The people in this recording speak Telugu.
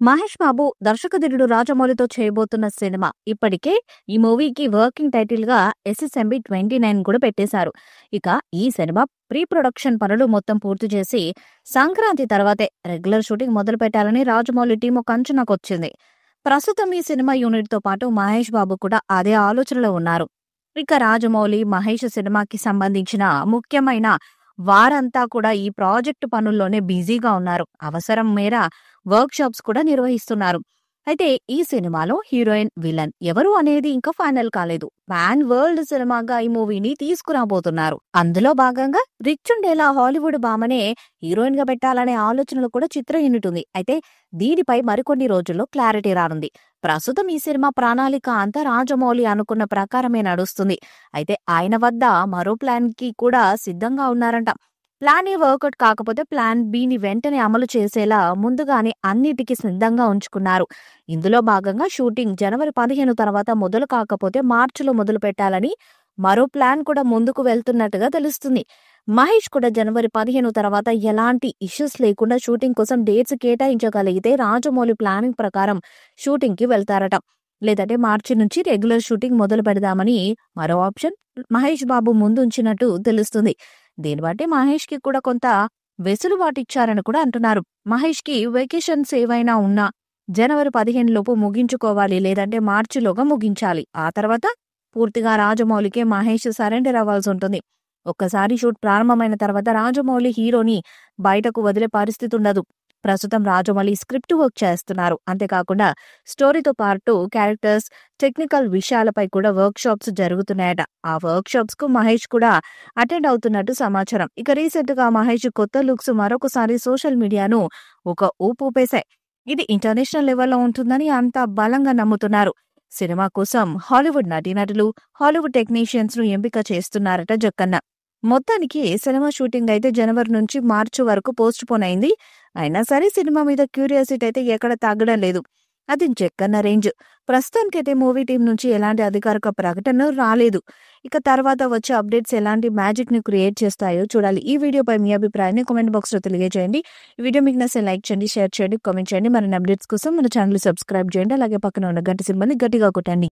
మహేష్ బాబు దర్శకధీరుడు రాజమౌళితో చేయబోతున్న సినిమా ఇప్పటికే ఈ మూవీకి వర్కింగ్ టైటిల్ గా SSMB 29 కూడా పెట్టేశారు. ఇక ఈ సినిమా ప్రీ ప్రొడక్షన్ పనులు మొత్తం పూర్తి చేసి సంక్రాంతి తర్వాతే రెగ్యులర్ షూటింగ్ మొదలు పెట్టాలని రాజమౌళి టీం ఒక అంచనాకొచ్చింది. ప్రస్తుతం ఈ సినిమా యూనిట్ తో పాటు మహేష్ బాబు కూడా అదే ఆలోచనలో ఉన్నారు. ఇక రాజమౌళి మహేష్ సినిమాకి సంబంధించిన ముఖ్యమైన వారంతా కూడా ఈ ప్రాజెక్టు పనుల్లోనే బిజీగా ఉన్నారు. అవసరం మేర వర్క్ షాప్స్ కూడా నిర్వహిస్తున్నారు. అయితే ఈ సినిమాలో హీరోయిన్, విలన్ ఎవరు అనేది ఇంకా ఫైనల్ కాలేదు. పాన్ వరల్డ్ సినిమాగా ఈ మూవీని తీసుకురాబోతున్నారు. అందులో భాగంగా రిచ్ ఉండేలా హాలీవుడ్ భామనే హీరోయిన్ గా పెట్టాలనే ఆలోచనలు కూడా చిత్ర యూనిట్ ఉంది. అయితే దీనిపై మరికొన్ని రోజుల్లో క్లారిటీ రానుంది. ప్రస్తుతం ఈ సినిమా ప్రణాళిక అంతా రాజమౌళి అనుకున్న ప్రకారమే నడుస్తుంది. అయితే ఆయన వద్ద మరో ప్లాన్ కి కూడా సిద్ధంగా ఉన్నారంట. ప్లాన్ ఏ వర్కౌట్ కాకపోతే ప్లాన్ బిని వెంటనే అమలు చేసేలా ముందుగానే అన్నిటికీ సిద్ధంగా ఉంచుకున్నారు. ఇందులో భాగంగా షూటింగ్ జనవరి 15 తర్వాత మొదలు కాకపోతే మార్చిలో మొదలు పెట్టాలని మరో ప్లాన్ కూడా ముందుకు వెళ్తున్నట్టుగా తెలుస్తుంది. మహేష్ కూడా జనవరి 15 తర్వాత ఎలాంటి ఇష్యూస్ లేకుండా షూటింగ్ కోసం డేట్స్ కేటాయించగలిగితే రాజమౌళి ప్లానింగ్ ప్రకారం షూటింగ్ కి వెళ్తారట. లేదంటే మార్చి నుంచి రెగ్యులర్ షూటింగ్ మొదలు పెడదామని మరో ఆప్షన్ మహేష్ బాబు ముందుంచినట్టు తెలుస్తుంది. దీన్ని బట్టి మహేష్ కి కూడా కొంత వెసులుబాటు ఇచ్చారని కూడా అంటున్నారు. మహేష్ కి వెకేషన్స్ ఏవైనా ఉన్నా జనవరి 15 లోపు ముగించుకోవాలి, లేదంటే మార్చిలోగా ముగించాలి. ఆ తర్వాత పూర్తిగా రాజమౌళికే మహేష్ సరెండర్ అవ్వాల్సి ఉంటుంది. ఒక్కసారి షూట్ ప్రారంభమైన తర్వాత రాజమౌళి హీరోని బయటకు వదిలే పరిస్థితి ఉండదు. ప్రస్తుతం రాజమౌళి స్క్రిప్ట్ వర్క్ చేస్తున్నారు. అంతేకాకుండా స్టోరీతో పాటు క్యారెక్టర్స్, టెక్నికల్ విషయాలపై కూడా వర్క్ షాప్స్ జరుగుతున్నాయట. ఆ వర్క్ షాప్స్ కు మహేష్ కూడా అటెండ్ అవుతున్నట్టు సమాచారం. ఇక రీసెంట్ గా మహేష్ కొత్త లుక్స్ మరొకసారి సోషల్ మీడియాను ఒక ఊపేశాయి. ఇది ఇంటర్నేషనల్ లెవెల్లో ఉంటుందని అంతా బలంగా నమ్ముతున్నారు. సినిమా కోసం హాలీవుడ్ నటీనటులు, హాలీవుడ్ టెక్నీషియన్స్ ను ఎంపిక చేస్తున్నారట జక్కన్న. మొత్తానికి సినిమా షూటింగ్ అయితే జనవరి నుంచి మార్చి వరకు పోస్ట్ పోన్ అయింది. అయినా సరే సినిమా మీద క్యూరియాసిటీ అయితే ఎక్కడ తగ్గడం లేదు. అది జక్కన్న రేంజ్. ప్రస్తుతానికైతే మూవీ టీం నుంచి ఎలాంటి అధికారిక ప్రకటన రాలేదు. ఇక తర్వాత వచ్చే అప్డేట్స్ ఎలాంటి మ్యాజిక్ ని క్రియేట్ చేస్తాయో చూడాలి. ఈ వీడియోపై మీ అభిప్రాయాన్ని కామెంట్ బాక్స్ లో తెలియజేయండి. ఈ వీడియో మీకు నచ్చితే లైక్ చేయండి, షేర్ చేయండి, కామెంట్ చేయండి. మరిన్ని అప్డేట్స్ కోసం మన ఛానల్ సబ్స్క్రైబ్ చేయండి. అలాగే పక్కన ఉన్న గంట సింబల్ని గట్టిగా కొట్టండి.